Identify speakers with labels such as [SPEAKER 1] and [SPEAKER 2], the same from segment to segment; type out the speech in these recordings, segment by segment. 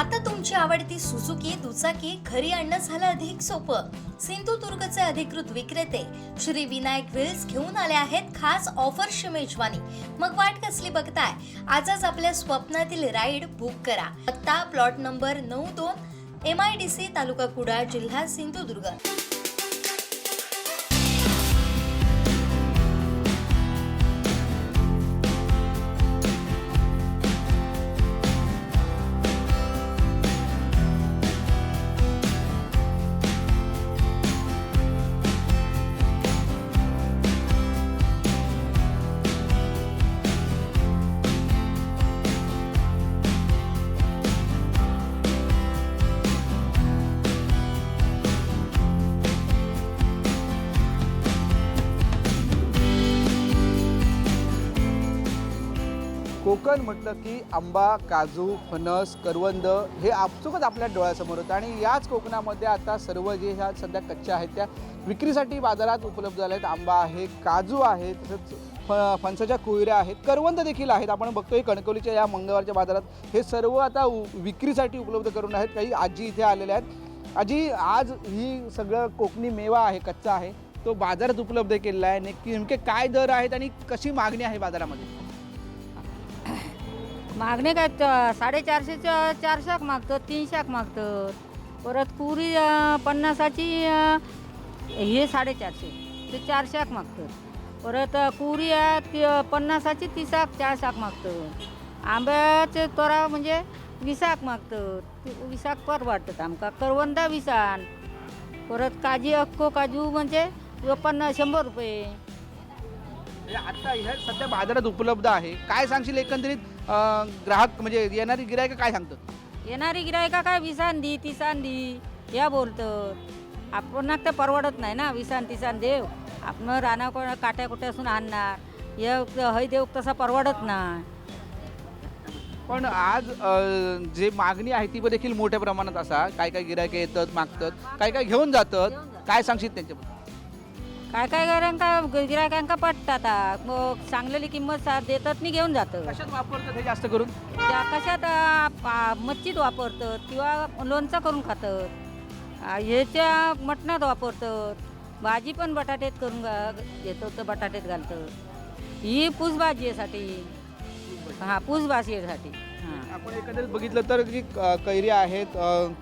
[SPEAKER 1] आता तुमची आवडती सुझुकी दुचाकी घरी आणणं झालं अधिक सोपं. सिंधुदुर्गचे अधिकृत विक्रेते श्री विनायक व्हील्स घेऊन आले आहेत खास ऑफरची मेजवानी. मग वाट कसली बघताय? आजच आपल्या स्वप्नातील राईड बुक करा. पत्ता प्लॉट नंबर 92 MIDC तालुका कुडाळ जिल्हा सिंधुदुर्ग.
[SPEAKER 2] कोकण म्हटलं की आंबा, काजू, फणस, करवंद हे आपसुकच आपल्या डोळ्यासमोर होतं आणि याच कोकणामध्ये आता सर्व जे ह्या सध्या कच्च्या आहेत त्या विक्रीसाठी बाजारात उपलब्ध झाल्या आहेत. आंबा आहे, काजू आहे, तसंच फणसाच्या कुळऱ्या आहेत, करवंद देखील आहेत. आपण बघतोय कणकवलीच्या या मंगळवारच्या बाजारात हे सर्व आता विक्रीसाठी उपलब्ध करून आहेत. काही आजी इथे आलेल्या आहेत. आजी, आज ही सगळं कोकणी मेवा आहे, कच्चा आहे, तो बाजारात उपलब्ध केलेला आहे. नेमके काय दर आहेत आणि कशी मागणी आहे बाजारामध्ये?
[SPEAKER 3] मागणे काय 450च्या 400 मागतं, 300 मागतं. परत कुरी 50ची हे 450 ते 400 मागतं. परत कुरी 50ची 30 40 मागतं. आंब्याचे तोरा म्हणजे 20 मागतं. 20 परवडतात आमका. करवंद 20. परत काजी अक्को काजू म्हणजे 100 रुपये.
[SPEAKER 2] आता ह्या सध्या बाजारात उपलब्ध आहे. काय सांगशील एकंदरीत ग्राहक म्हणजे येणारी गिरायक काय सांगतात?
[SPEAKER 3] येणारी गिरायका काय 20 दी 30 दी या बोलतं. आपण तर परवडत नाही ना 20 30 देव. आपण राणा काट्या कुट्यासून आणणार हे देव तसा परवडत नाही.
[SPEAKER 2] पण आज जे मागणी आहे ती देखील मोठ्या प्रमाणात असा. काय काय गिरायक येतात, मागतात, काय काय घेऊन जातात. काय सांगशील त्यांच्याबद्दल?
[SPEAKER 3] काय काय गिरायकांका पटतात. मग चांगलेली किंमत देतात नाही घेऊन जातं.
[SPEAKER 2] कशात वापरतात हे जास्त करून?
[SPEAKER 3] कशात मच्छीत वापरतात किंवा लोणचं करून खातात. ह्याच्या मटणात वापरतात. भाजी पण बटाट्यात करून घेतो तर बटाट्यात घालतं. ही पूसभाजीसाठी. हां, पूसभाजीसाठी.
[SPEAKER 2] आपण एकंदरीत बघितलं तर की कैऱ्या आहेत,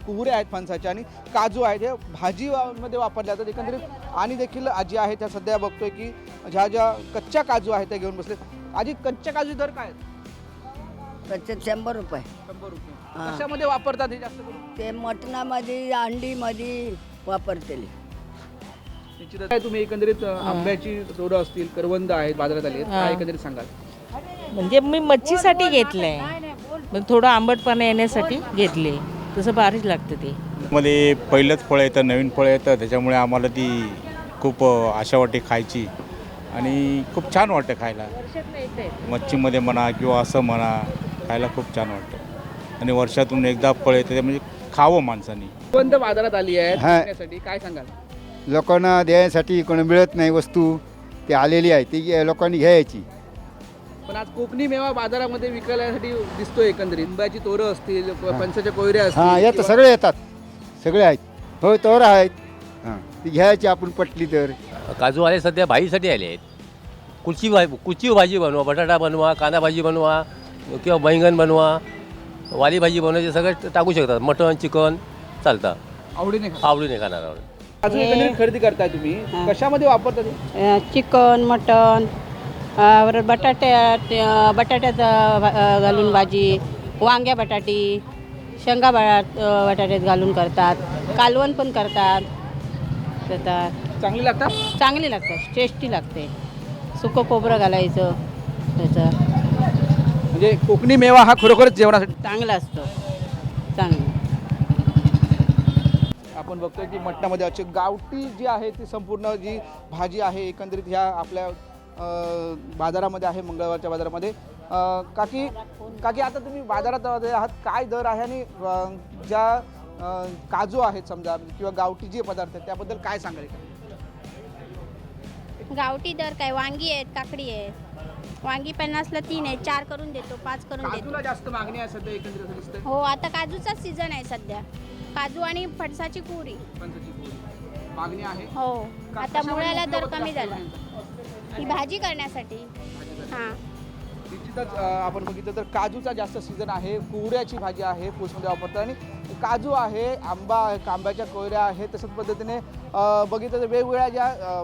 [SPEAKER 2] कुहऱ्या आहेत फणसाच्या आणि काजू आहेत, हे भाजीमध्ये वापरल्या जातात एकंदरीत. आणि देखील आजी आहेत त्या सध्या बघतोय की ज्या कच्च्या काजू आहेत त्या घेऊन बसले. आजी, कच्च्या काजू दर काय आहेत?
[SPEAKER 4] कच्चे 100 रुपये.
[SPEAKER 2] 100 रुपये.
[SPEAKER 4] हां.
[SPEAKER 2] कशामध्ये वापरतात हे जास्त करून?
[SPEAKER 4] ते मटणामध्ये अंडीमध्ये वापरतेले.
[SPEAKER 2] काय तुम्ही एकंदरीत आंब्याची तोडं असतील, करवंद आहेत बाजारात आली आहेत, काय एकंदरीत सांगाल?
[SPEAKER 5] म्हणजे मी मच्छीसाठी घेतलंय, पण थोडं आंबटपणा येण्यासाठी घेतले. तसं भारीच लागतं ते.
[SPEAKER 6] मध्ये पहिलंच फळ येतं, नवीन फळ येतं, त्याच्यामुळे आम्हाला ती खूप आशा वाटते खायची आणि खूप छान वाटतं खायला. मच्छीमध्ये म्हणा किंवा असं म्हणा, खायला खूप छान वाटतं आणि वर्षातून एकदा फळ येतं ते म्हणजे खावं माणसाने.
[SPEAKER 2] करवंद बाजारात आली आहे
[SPEAKER 7] हां.
[SPEAKER 2] विकण्यासाठी, काय सांगाल?
[SPEAKER 7] लोकांना द्यायसाठी कोणी मिळत नाही वस्तू, ती आलेली आहे ती लोकांनी घ्यायची.
[SPEAKER 2] पण आज कोकणी मेवा बाजारामध्ये विकायसाठी दिसतोय एकंदरीत. आंब्याची तोरं असतील, फणसाच्या कोयऱ्या
[SPEAKER 7] हां,
[SPEAKER 2] असतील,
[SPEAKER 7] येतं,
[SPEAKER 2] किंवा-
[SPEAKER 7] सगळे येतात, सगळे आहेत. हो, तोर आहेत. हां, ती घ्यायची आपण पटली तर.
[SPEAKER 8] काजू आले सध्या भाजीसाठी आले आहेत. कुची भाजी बनवा, बटाटा बनवा, कांदा भाजी बनवा किंवा बैंगन बनवा, वाली भाजी बनवायचे सगळं टाकू शकतात. मटण चिकन चालतं,
[SPEAKER 2] आवडीने खा.
[SPEAKER 8] आवडीने खाणार आवड.
[SPEAKER 2] काजू एकंदरीत खरेदी करताय तुम्ही, कशामध्ये वापरता ते?
[SPEAKER 9] चिकन मटन बटाट्यात घालून भाजी, वांग्या बटाटी, शेंगा बटाट्यात घालून करतात. कालवण पण करतात.
[SPEAKER 2] चांगली लागतात.
[SPEAKER 9] चांगली लागतात, टेस्टी लागते. सुकं खोबरं घालायचं त्याचं,
[SPEAKER 2] म्हणजे कोकणी मेवा हा खरोखरच जेवणासाठी
[SPEAKER 9] चांगला असतो. चांगलं.
[SPEAKER 2] आपण बघतोय की मटणामध्ये अशी गावठी जी आहे ती संपूर्ण जी भाजी आहे एकंदरीत ह्या आपल्या बाजारामध्ये आहे, मंगळवारच्या बाजारामध्ये. काकी आता तुम्ही बाजारात आहात, काय दर आहे आणि ज्या काजू आहेत समजा किंवा गावठी जे पदार्थ आहेत त्याबद्दल काय सांगाल?
[SPEAKER 10] गावठी दर काय, वांगी आहेत, काकडी आहेत. वांगी 50ला 3 आहे, 4 करून देतो, 5 करून देतो.
[SPEAKER 2] काजूला जास्त मागणी आहे सध्या एकंदरीत असं दिसतंय.
[SPEAKER 10] हो, आता काजूचा सीझन आहे सध्या. काजू आणि फणसाची कुरी.
[SPEAKER 2] फणसाची पोळी. मागणी आहे.
[SPEAKER 10] हो,
[SPEAKER 2] का-
[SPEAKER 10] आता
[SPEAKER 2] कशामध्ये
[SPEAKER 10] मुळ्याला दर
[SPEAKER 2] उपयोग
[SPEAKER 10] कमी
[SPEAKER 2] जास्त
[SPEAKER 10] झाला.
[SPEAKER 2] आहे?
[SPEAKER 10] ही भाजी करण्यासाठी. हां.
[SPEAKER 2] निश्चितच आपण बघितलं तर काजूचा जास्त सीझन आहे, कुवड्याची भाजी आहे फूसमध्ये वापरतात आणि काजू आहे, आंबा आहे, आंब्याच्या कोयऱ्या आहेत. तसंच पद्धतीने बघितलं तर वेगवेगळ्या ज्या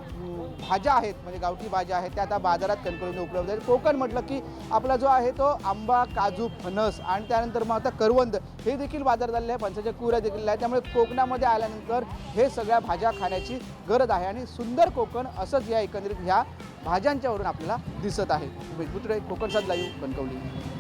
[SPEAKER 2] भाज्या आहेत म्हणजे गावठी भाज्या आहेत त्या आता बाजारात कणकवलीमध्ये उपलब्ध आहेत. कोकण म्हटलं की आपला जो आहे तो आंबा, काजू, फणस आणि त्यानंतर मग आता करवंद हे देखील बाजारात आलेले आहे, फणसाच्या कुऱ्या देखील आहे. त्यामुळे कोकणामध्ये आल्यानंतर हे सगळ्या भाज्या खाण्याची गरज आहे आणि सुंदर कोकण असंच या एकंदरीत ह्या भाज्यांच्यावरून आपल्याला दिसत आहे. पुतळे कोकण साथ लाईव्ह कणकवली.